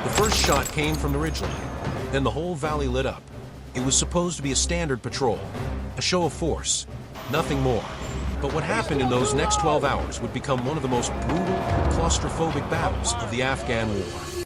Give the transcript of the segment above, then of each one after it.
The first shot came from the ridgeline. Then the whole valley lit up. It was supposed to be a standard patrol, a show of force, nothing more. But what happened in those next 12 hours would become one of the most brutal, claustrophobic battles of the Afghan War.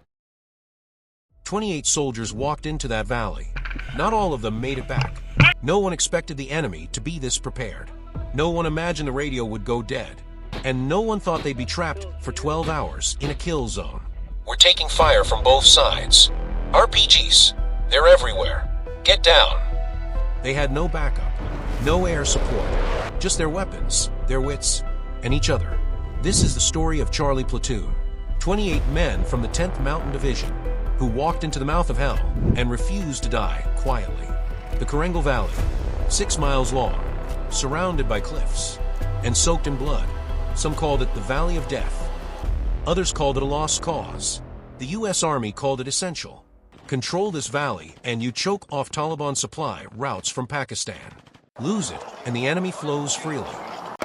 28 soldiers walked into that valley. Not all of them made it back. No one expected the enemy to be this prepared. No one imagined the radio would go dead. And no one thought they'd be trapped for 12 hours in a kill zone. We're taking fire from both sides. RPGs. They're everywhere. Get down. They had no backup, no air support, just their weapons, their wits, and each other. This is the story of Charlie Platoon, 28 men from the 10th Mountain Division, who walked into the mouth of hell and refused to die quietly. The Korengal Valley, 6 miles long, surrounded by cliffs, and soaked in blood. Some called it the Valley of Death. Others called it a lost cause. The U.S. Army called it essential. Control this valley, and you choke off Taliban supply routes from Pakistan. Lose it, and the enemy flows freely.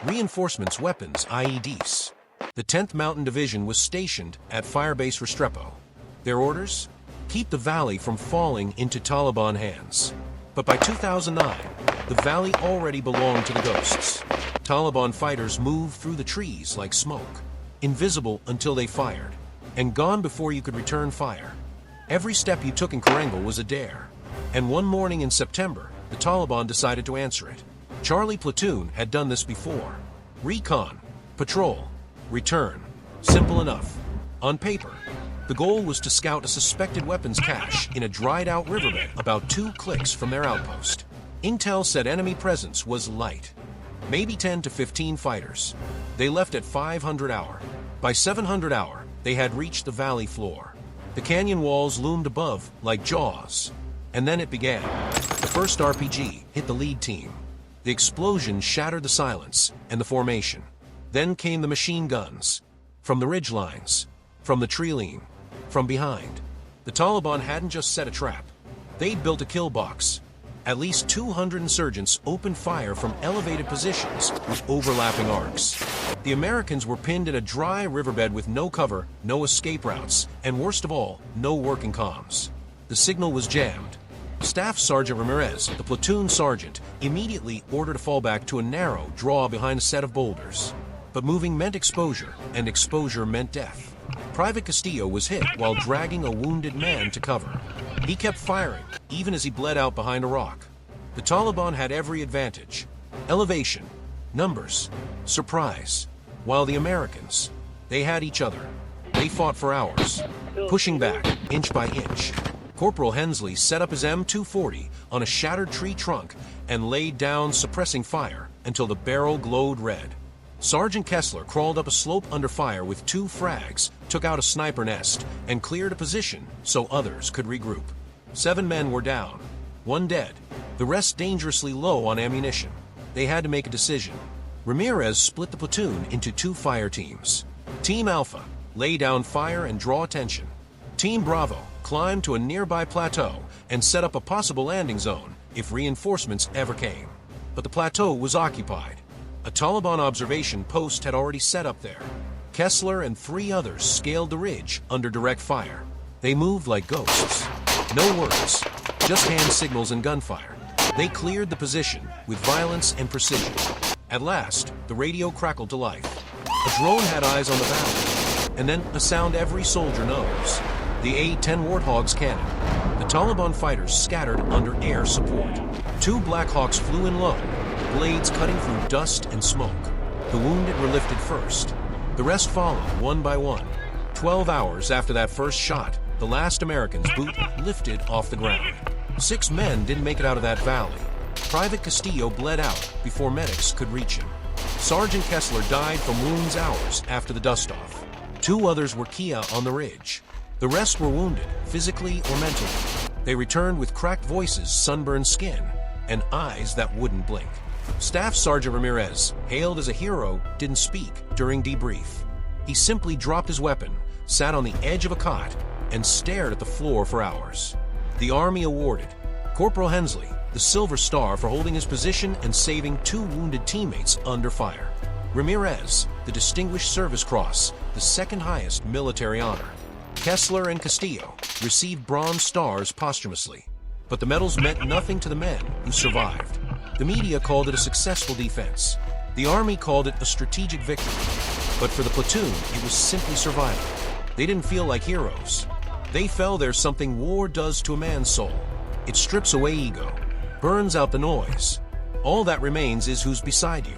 Reinforcements, weapons, IEDs. The 10th Mountain Division was stationed at Firebase Restrepo. Their orders? Keep the valley from falling into Taliban hands. But by 2009, the valley already belonged to the ghosts. Taliban fighters moved through the trees like smoke, invisible until they fired, and gone before you could return fire. Every step you took in Korengal was a dare. And one morning in September, the Taliban decided to answer it. Charlie Platoon had done this before. Recon, patrol, return. Simple enough. On paper, the goal was to scout a suspected weapons cache in a dried-out riverbed about 2 clicks from their outpost. Intel said enemy presence was light. Maybe 10 to 15 fighters. They left at 500 hour. By 700 hour, they had reached the valley floor. The canyon walls loomed above like jaws. And then it began. The first RPG hit the lead team. The explosion shattered the silence and the formation. Then came the machine guns. From the ridge lines. From the tree line. From behind. The Taliban hadn't just set a trap. They'd built a kill box. At least 200 insurgents opened fire from elevated positions with overlapping arcs. The Americans were pinned in a dry riverbed with no cover, no escape routes, and worst of all, no working comms. The signal was jammed. Staff Sergeant Ramirez, the platoon sergeant, immediately ordered a fallback to a narrow draw behind a set of boulders. But moving meant exposure, and exposure meant death. Private Castillo was hit while dragging a wounded man to cover. He kept firing, even as he bled out behind a rock. The Taliban had every advantage. Elevation, numbers, surprise. While the Americans, they had each other. They fought for hours, pushing back, inch by inch. Corporal Hensley set up his M240 on a shattered tree trunk and laid down, suppressing fire until the barrel glowed red. Sergeant Kessler crawled up a slope under fire with 2 frags, took out a sniper nest, and cleared a position so others could regroup. 7 men were down, 1 dead, the rest dangerously low on ammunition. They had to make a decision. Ramirez split the platoon into 2 fire teams. Team Alpha, lay down fire and draw attention. Team Bravo, climbed to a nearby plateau and set up a possible landing zone if reinforcements ever came. But the plateau was occupied. A Taliban observation post had already set up there. Kessler and 3 others scaled the ridge under direct fire. They moved like ghosts. No words, just hand signals and gunfire. They cleared the position with violence and precision. At last, the radio crackled to life. A drone had eyes on the valley, and then a sound every soldier knows. The A-10 Warthog's cannon. The Taliban fighters scattered under air support. 2 Black Hawks flew in low, blades cutting through dust and smoke. The wounded were lifted first. The rest followed, one by one. 12 hours after that first shot, the last American's boot lifted off the ground. 6 men didn't make it out of that valley. Private Castillo bled out before medics could reach him. Sergeant Kessler died from wounds hours after the dust-off. 2 others were Kia on the ridge. The rest were wounded, physically or mentally. They returned with cracked voices, sunburned skin, and eyes that wouldn't blink. Staff Sergeant Ramirez, hailed as a hero, didn't speak during debrief. He simply dropped his weapon, sat on the edge of a cot, and stared at the floor for hours. The Army awarded Corporal Hensley the Silver Star for holding his position and saving 2 wounded teammates under fire. Ramirez the Distinguished Service Cross, the 2nd highest military honor. Kessler and Castillo received Bronze Stars posthumously, but the medals meant nothing to the men who survived. The media called it a successful defense. The Army called it a strategic victory. But for the platoon, it was simply survival. They didn't feel like heroes. They felt there's something war does to a man's soul. It strips away ego, burns out the noise. All that remains is who's beside you.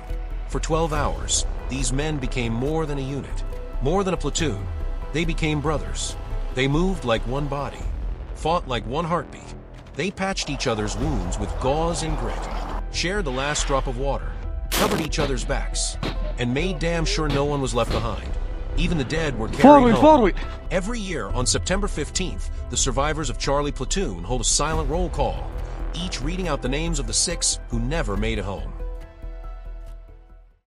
For 12 hours, these men became more than a unit, more than a platoon. They became brothers. They moved like one body, fought like one heartbeat. They patched each other's wounds with gauze and grit, shared the last drop of water, covered each other's backs, and made damn sure no one was left behind. Even the dead were carried home. Every year on September 15th, the survivors of Charlie Platoon hold a silent roll call, each reading out the names of the 6 who never made it home.